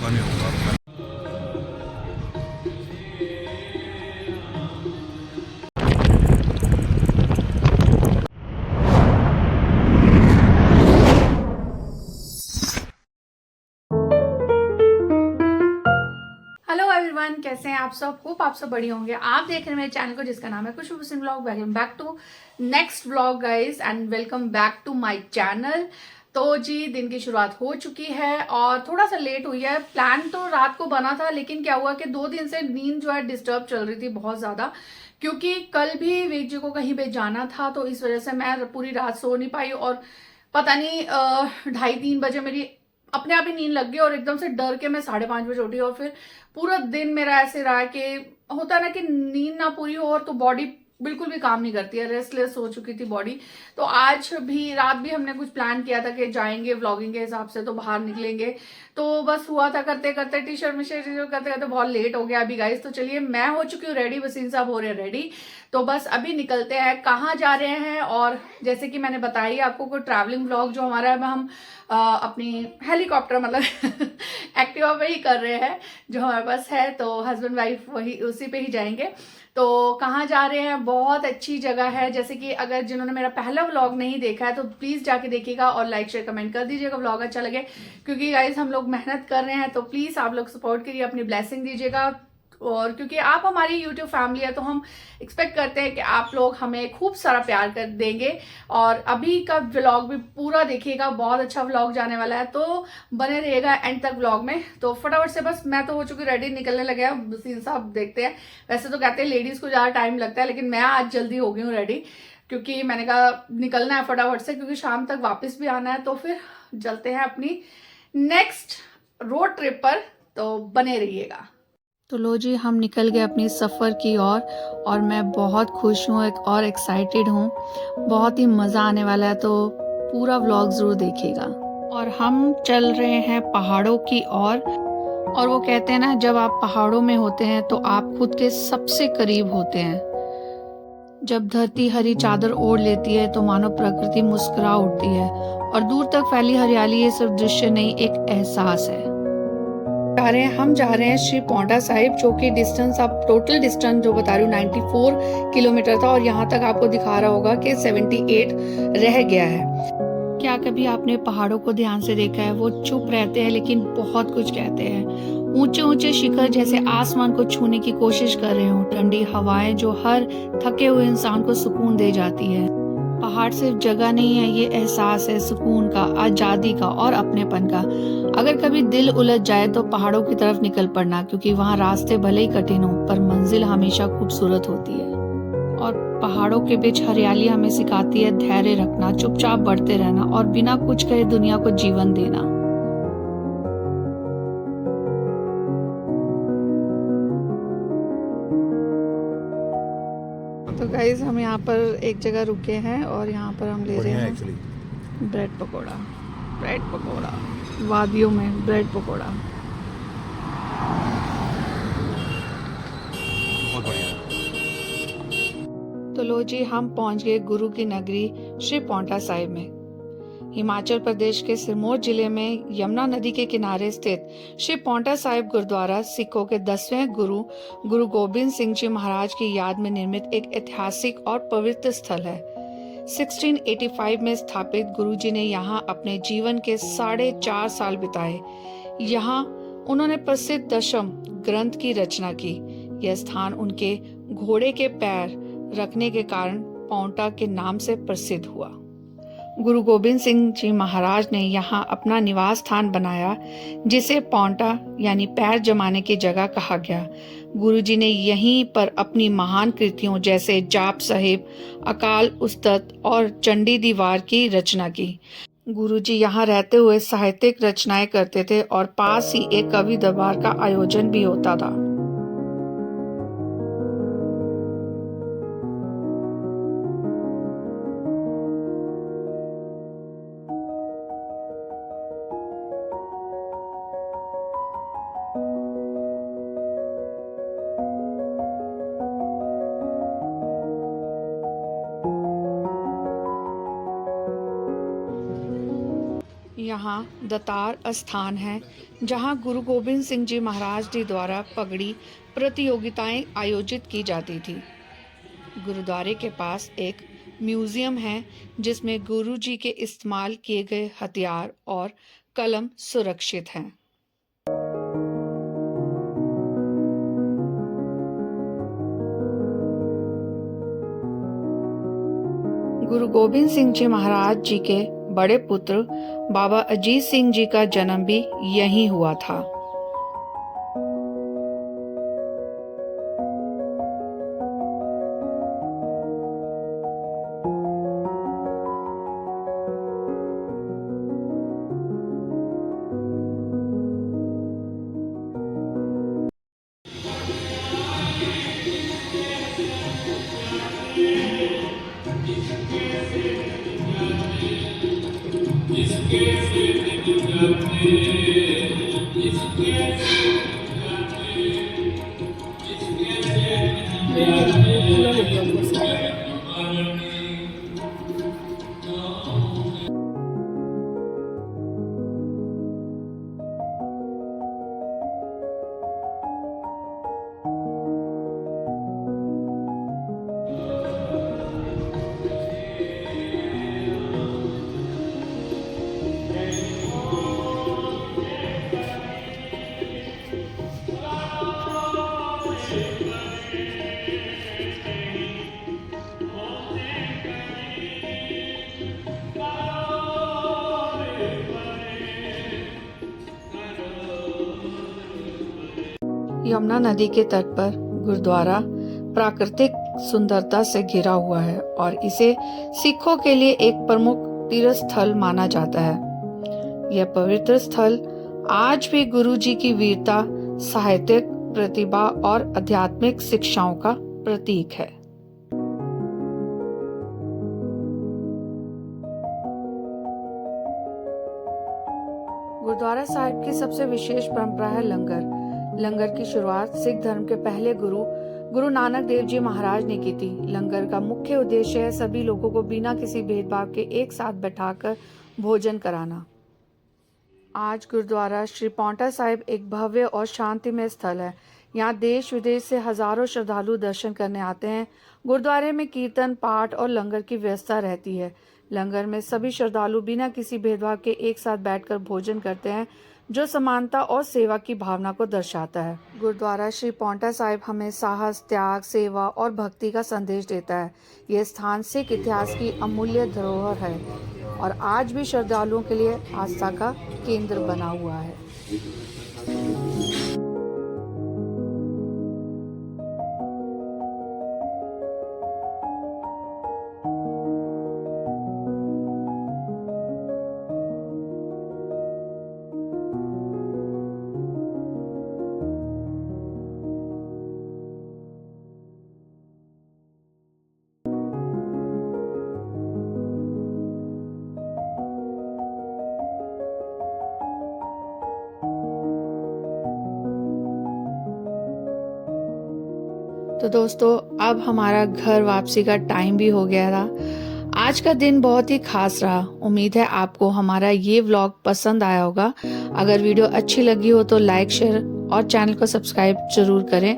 दुकानें होगा। Hello everyone, कैसे हैं आप सब? होप आप सब बढ़िया होंगे। आप देख रहे हैं मेरे चैनल को जिसका नाम है Khushboo Hussain vlog. Welcome back to next vlog guys and welcome back to my channel. तो जी, दिन की शुरुआत हो चुकी है और थोड़ा सा लेट हुई है। प्लान तो रात को बना था, लेकिन क्या हुआ कि 2 दिन से नींद जो है डिस्टर्ब चल रही थी बहुत ज़्यादा, क्योंकि कल भी वीक जी को कहीं पे जाना था, तो इस वजह से मैं पूरी रात सो नहीं पाई। और पता नहीं 2:30-3 बजे मेरी अपने आप ही नींद लग गई और एकदम से डर के मैं 5:30 बजे उठी। और फिर पूरा दिन मेरा ऐसे रहा कि होता है ना कि नींद ना पूरी हो और तो बॉडी बिल्कुल भी काम नहीं करती है, रेस्टलेस हो चुकी थी बॉडी। तो आज भी रात भी हमने कुछ प्लान किया था कि जाएंगे व्लॉगिंग के हिसाब से, तो बाहर निकलेंगे। तो बस हुआ था करते करते टी शर्ट में करते करते बहुत लेट हो गया अभी गाइस। तो चलिए, मैं हो चुकी हूँ रेडी, वसीम साहब हो रहे हैं रेडी। तो बस अभी निकलते हैं। कहाँ जा रहे हैं? और जैसे कि मैंने बताई आपको, कोई ट्रैवलिंग व्लॉग जो हमारा है हम अपनी हेलीकॉप्टर मतलब एक्टिवा पे ही कर रहे हैं जो हमारे पास है। तो हस्बैंड वाइफ वही उसी पे ही जाएंगे। तो कहाँ जा रहे हैं? बहुत अच्छी जगह है। जैसे कि अगर जिन्होंने मेरा पहला व्लॉग नहीं देखा है तो प्लीज़ जाके देखिएगा और लाइक शेयर कमेंट कर दीजिएगा, व्लॉग अच्छा लगे। क्योंकि गाइज हम लोग मेहनत कर रहे हैं, तो प्लीज़ आप लोग सपोर्ट करिए, अपनी ब्लेसिंग दीजिएगा। और क्योंकि आप हमारी यूट्यूब फैमिली है, तो हम एक्सपेक्ट करते हैं कि आप लोग हमें खूब सारा प्यार कर देंगे। और अभी का व्लॉग भी पूरा देखिएगा, बहुत अच्छा व्लॉग जाने वाला है, तो बने रहिएगा एंड तक व्लॉग में। तो फटाफट से बस मैं तो हो चुकी रेडी, निकलने लगे हैं। सीन साहब देखते हैं। वैसे तो कहते हैं लेडीज को ज़्यादा टाइम लगता है, लेकिन मैं आज जल्दी हो गई हूँ रेडी, क्योंकि मैंने कहा निकलना है फटाफट से, क्योंकि शाम तक वापस भी आना है। तो फिर चलते हैं अपनी नेक्स्ट रोड ट्रिप पर, तो बने रहिएगा। तो लो जी, हम निकल गए अपनी सफ़र की ओर और मैं बहुत खुश हूँ और एक्साइटेड हूँ। बहुत ही मज़ा आने वाला है, तो पूरा व्लॉग ज़रूर देखिएगा। और हम चल रहे हैं पहाड़ों की ओर। और वो कहते हैं ना, जब आप पहाड़ों में होते हैं तो आप खुद के सबसे करीब होते हैं। जब धरती हरी चादर ओढ़ लेती है तो मानो प्रकृति मुस्कुरा उठती है और दूर तक फैली हरियाली ये सिर्फ दृश्य नहीं, एक एहसास है। हम जा रहे हैं श्री पौंटा साहिब, जो कि डिस्टेंस, आप टोटल डिस्टेंस जो बता रही हूँ 94 किलोमीटर था, और यहाँ तक आपको दिखा रहा होगा कि 78 रह गया है। क्या कभी आपने पहाड़ों को ध्यान से देखा है? वो चुप रहते हैं लेकिन बहुत कुछ कहते हैं। ऊंचे ऊंचे शिखर जैसे आसमान को छूने की कोशिश कर रहे हो, ठंडी हवाएं जो हर थके हुए इंसान को सुकून दे जाती है। पहाड़ सिर्फ जगह नहीं है, ये एहसास है सुकून का, आजादी का और अपनेपन का। अगर कभी दिल उलझ जाए तो पहाड़ों की तरफ निकल पड़ना, क्योंकि वहाँ रास्ते भले ही कठिन हो पर मंजिल हमेशा खूबसूरत होती है। और पहाड़ों के बीच हरियाली हमें सिखाती है धैर्य रखना, चुपचाप बढ़ते रहना और बिना कुछ कहे दुनिया को जीवन देना। तो गाइज, हम यहाँ पर एक जगह रुके हैं और यहाँ पर हम ले रहे हैं actually bread pakora. Bread pakora, वादियों में ब्रेड पकौड़ा। बहुत बढ़िया। तो लो जी, हम पहुंच गए गुरु की नगरी श्री पौंटा साहिब में। हिमाचल प्रदेश के सिरमौर जिले में यमुना नदी के किनारे स्थित श्री पौंटा साहिब गुरुद्वारा सिखों के 10वें गुरु गुरु गोबिंद सिंह जी महाराज की याद में निर्मित एक ऐतिहासिक और पवित्र स्थल है। 1685 में स्थापित गुरुजी ने यहाँ अपने जीवन के 4.5 साल बिताए। यहाँ उन्होंने प्रसिद्ध दशम ग्रंथ की रचना की। यह स्थान उनके घोड़े के पैर रखने के कारण पौंटा के नाम से प्रसिद्ध हुआ। गुरु गोबिंद सिंह जी महाराज ने यहाँ अपना निवास स्थान बनाया, जिसे पौंटा यानी पैर जमाने की जगह कहा गया। गुरु जी ने यहीं पर अपनी महान कृतियों जैसे जाप साहिब, अकाल उस्तत और चंडी दीवार की रचना की। गुरु जी यहाँ रहते हुए साहित्यिक रचनाएं करते थे और पास ही एक कवि दरबार का आयोजन भी होता था। यहाँ दतार स्थान है जहाँ गुरु गोबिंद सिंह जी महाराज जी द्वारा पगड़ी प्रतियोगिताएं आयोजित की जाती थी। गुरुद्वारे के पास एक म्यूजियम है जिसमें गुरु जी के इस्तेमाल किए गए हथियार और कलम सुरक्षित हैं। गुरु गोबिंद सिंह जी महाराज जी के बड़े पुत्र बाबा अजीत सिंह जी का जन्म भी यहीं हुआ था। यमुना नदी के तट पर गुरुद्वारा प्राकृतिक सुंदरता से घिरा हुआ है और इसे सिखों के लिए एक प्रमुख तीर्थ स्थल माना जाता है। यह पवित्र स्थल आज भी गुरु जी की वीरता, साहित्यिक प्रतिभा और आध्यात्मिक शिक्षाओं का प्रतीक है। गुरुद्वारा साहिब की सबसे विशेष परंपरा है लंगर। लंगर की शुरुआत सिख धर्म के पहले गुरु नानक देव जी महाराज ने की थी। लंगर का मुख्य उद्देश्य है सभी लोगों को बिना किसी भेदभाव के एक साथ बैठाकर भोजन कराना। आज गुरुद्वारा श्री पांवटा साहिब एक भव्य और शांतिमय स्थल है। यहाँ देश विदेश से हजारों श्रद्धालु दर्शन करने आते हैं। गुरुद्वारे में कीर्तन, पाठ और लंगर की व्यवस्था रहती है। लंगर में सभी श्रद्धालु बिना किसी भेदभाव के एक साथ बैठकर भोजन करते हैं, जो समानता और सेवा की भावना को दर्शाता है। गुरुद्वारा श्री पांवटा साहिब हमें साहस, त्याग, सेवा और भक्ति का संदेश देता है। यह स्थान सिख इतिहास की अमूल्य धरोहर है और आज भी श्रद्धालुओं के लिए आस्था का केंद्र बना हुआ है। तो दोस्तों, अब हमारा घर वापसी का टाइम भी हो गया था। आज का दिन बहुत ही खास रहा। उम्मीद है आपको हमारा ये व्लॉग पसंद आया होगा। अगर वीडियो अच्छी लगी हो तो लाइक, शेयर और चैनल को सब्सक्राइब जरूर करें।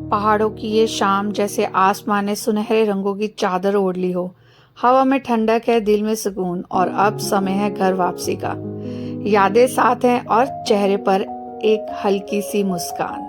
पहाड़ों की ये शाम जैसे आसमान ने सुनहरे रंगों की चादर ओढ़ ली हो। हवा में ठंडक है, दिल में सुकून, और अब समय है घर वापसी का। यादें साथ हैं और चेहरे पर एक हल्की सी मुस्कान।